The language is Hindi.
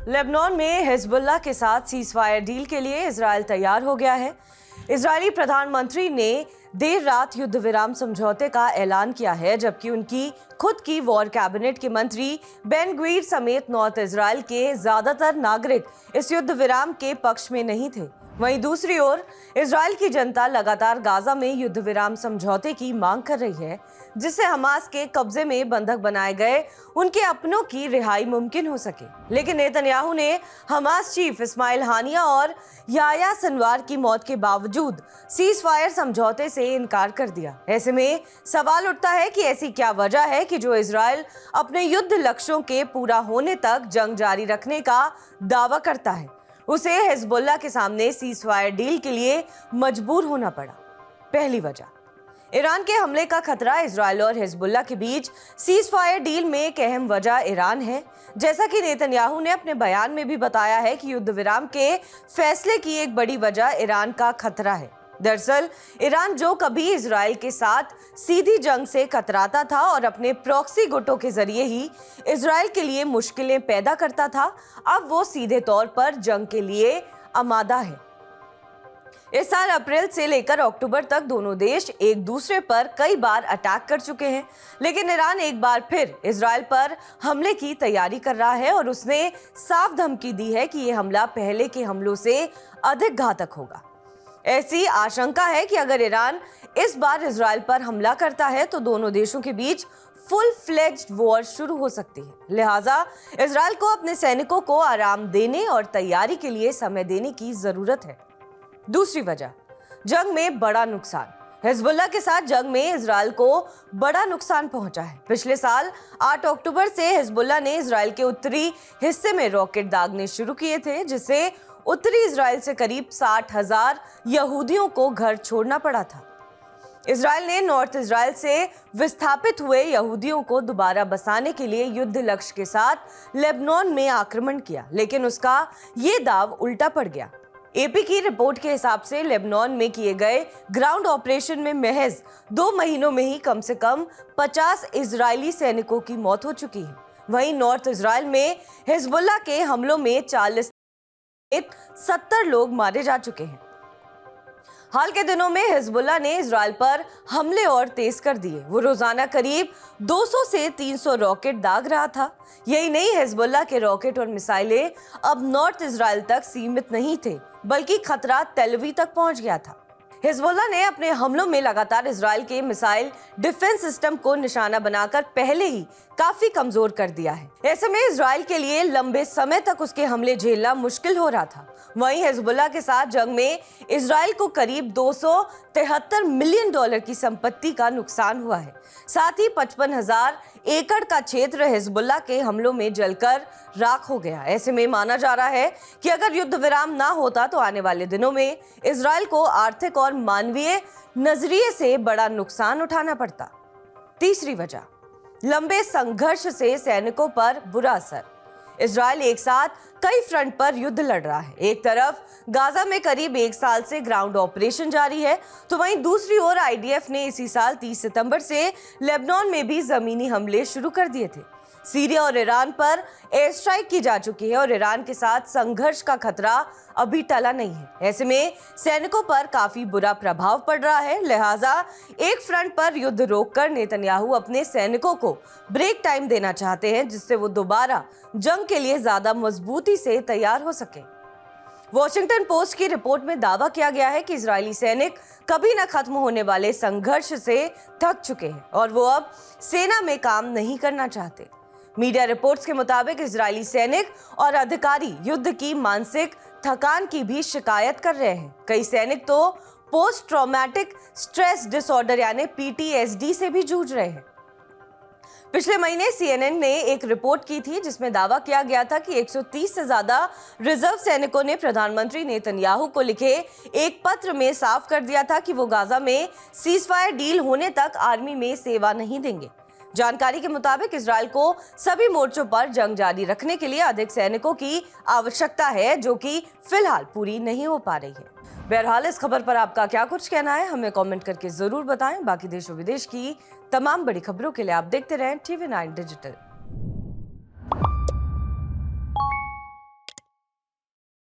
लेबनान में हिजबुल्लाह के साथ सीज़फायर डील के लिए इजराइल तैयार हो गया है। इजरायली प्रधानमंत्री ने देर रात युद्ध विराम समझौते का ऐलान किया है, जबकि उनकी खुद की वॉर कैबिनेट के मंत्री बेन ग्वीर समेत नॉर्थ इजराइल के ज्यादातर नागरिक इस युद्ध विराम के पक्ष में नहीं थे। वहीं दूसरी ओर इजराइल की जनता लगातार गाजा में युद्ध विराम समझौते की मांग कर रही है, जिससे हमास के कब्जे में बंधक बनाए गए उनके अपनों की रिहाई मुमकिन हो सके। लेकिन नेतन्याहू ने हमास चीफ इस्माइल हानिया और याह्या सिनवार की मौत के बावजूद सीज़फायर समझौते से इनकार कर दिया। ऐसे में सवाल उठता है कि ऐसी क्या वजह है कि जो इजराइल अपने युद्ध लक्ष्यों के पूरा होने तक जंग जारी रखने का दावा करता है, उसे हिजबुल्लाह के सामने सीज़फायर डील के लिए मजबूर होना पड़ा। पहली वजह, ईरान के हमले का खतरा। इजराइल और हिजबुल्लाह के बीच सीज़फायर डील में एक अहम वजह ईरान है। जैसा कि नेतन्याहू ने अपने बयान में भी बताया है कि युद्ध विराम के फैसले की एक बड़ी वजह ईरान का खतरा है। दरअसल ईरान जो कभी इजराइल के साथ सीधी जंग से कतराता था और अपने प्रॉक्सी गुटों के जरिए ही इजराइल के लिए मुश्किलें पैदा करता था, अब वो सीधे तौर पर जंग के लिए आमादा है। इस साल अप्रैल से लेकर अक्टूबर तक दोनों देश एक दूसरे पर कई बार अटैक कर चुके हैं, लेकिन ईरान एक बार फिर इजराइल पर हमले की तैयारी कर रहा है और उसने साफ धमकी दी है कि ये हमला पहले के हमलों से अधिक घातक होगा। ऐसी आशंका है कि अगर ईरान इस बार इजराइल पर हमला करता है तो दोनों देशों के बीच फुल फ्लेज्ड वॉर शुरू हो सकती है। लिहाजा इजराइल को अपने सैनिकों को आराम देने और तैयारी के लिए समय देने की जरूरत है। दूसरी वजह, जंग में बड़ा नुकसान। हिजबुल्लाह के साथ जंग में इजराइल को बड़ा नुकसान पहुंचा है। पिछले साल 8 अक्टूबर से हिजबुल्लाह ने इजराइल के उत्तरी हिस्से में रॉकेट दागने शुरू किए थे, जिससे उत्तरी इजराइल से करीब 60,000 यहूदियों को घर छोड़ना पड़ा था। इजराइल ने नॉर्थ इजराइल से विस्थापित हुए यहूदियों को दोबारा बसाने के लिए युद्ध लक्ष्य के साथ लेबनान में आक्रमण किया, लेकिन उसका ये दाव उल्टा पड़ गया। एपी की रिपोर्ट के हिसाब से लेबनान में किए गए ग्राउंड ऑपरेशन में महज 2 महीनों में ही कम से कम 50 इजरायली सैनिकों की मौत हो चुकी है। वहीं नॉर्थ इजराइल में हिजबुल्लाह के हमलों में 70 लोग मारे जा चुके हैं। हाल के दिनों में हिजबुल्लाह ने इजराइल पर हमले और तेज कर दिए। वो रोजाना करीब 200 से 300 रॉकेट दाग रहा था। यही नहीं, हिजबुल्लाह के रॉकेट और मिसाइलें अब नॉर्थ इजराइल तक सीमित नहीं थे, बल्कि खतरा तेल अवीव तक पहुंच गया था। हिजबुल्लाह ने अपने हमलों में लगातार इजराइल के मिसाइल डिफेंस सिस्टम को निशाना बनाकर पहले ही काफी कमजोर कर दिया है। ऐसे में इजराइल के लिए लंबे समय तक उसके हमले झेलना मुश्किल हो रहा था। वहीं हिजबुल्लाह के साथ जंग में इजराइल को करीब $273 मिलियन की संपत्ति का नुकसान हुआ है। साथ ही 55,000 एकड़ का क्षेत्र हिजबुल्लाह के हमलों में जलकर राख हो गया। ऐसे में माना जा रहा है कि अगर युद्ध विराम ना होता तो आने वाले दिनों में इजराइल को आर्थिक और मानवीय नजरिए से बड़ा नुकसान उठाना पड़ता। तीसरी वजह, लंबे संघर्ष से सैनिकों पर बुरा असर। इजराइल एक साथ कई फ्रंट पर युद्ध लड़ रहा है। एक तरफ गाजा में करीब 1 साल से ग्राउंड ऑपरेशन जारी है, तो वहीं दूसरी ओर आईडीएफ ने इसी साल 30 सितंबर से लेबनान में भी जमीनी हमले शुरू कर दिए थे। सीरिया और ईरान पर एयर स्ट्राइक की जा चुकी है और ईरान के साथ संघर्ष का खतरा अभी टला नहीं है। ऐसे में सैनिकों पर काफी बुरा प्रभाव पड़ रहा है। लिहाजा एक फ्रंट पर युद्ध रोककर नेतन्याहू अपने सैनिकों को ब्रेक टाइम देना चाहते हैं, जिससे वो दोबारा जंग के लिए ज्यादा मजबूती से तैयार हो सके। वॉशिंगटन पोस्ट की रिपोर्ट में दावा किया गया है कि इजरायली सैनिक कभी न खत्म होने वाले संघर्ष से थक चुके हैं और वो अब सेना में काम नहीं करना चाहते। मीडिया रिपोर्ट्स के मुताबिक इजरायली सैनिक और अधिकारी युद्ध की मानसिक थकान की भी शिकायत कर रहे हैं। कई सैनिक तो पोस्ट ट्रॉमेटिक स्ट्रेस डिसऑर्डर यानी PTSD से भी जूझ रहे हैं। पिछले महीने CNN ने एक रिपोर्ट की थी, जिसमें दावा किया गया था कि 130 से ज्यादा रिजर्व सैनिकों ने प्रधानमंत्री नेतन्याहू को लिखे एक पत्र में साफ कर दिया था कि वो गाजा में सीज़फायर डील होने तक आर्मी में सेवा नहीं देंगे। जानकारी के मुताबिक इजराइल को सभी मोर्चों पर जंग जारी रखने के लिए अधिक सैनिकों की आवश्यकता है, जो कि फिलहाल पूरी नहीं हो पा रही है। बहरहाल इस खबर पर आपका क्या कुछ कहना है, हमें कमेंट करके जरूर बताएं। बाकी देश और विदेश की तमाम बड़ी खबरों के लिए आप देखते रहें TV9 डिजिटल।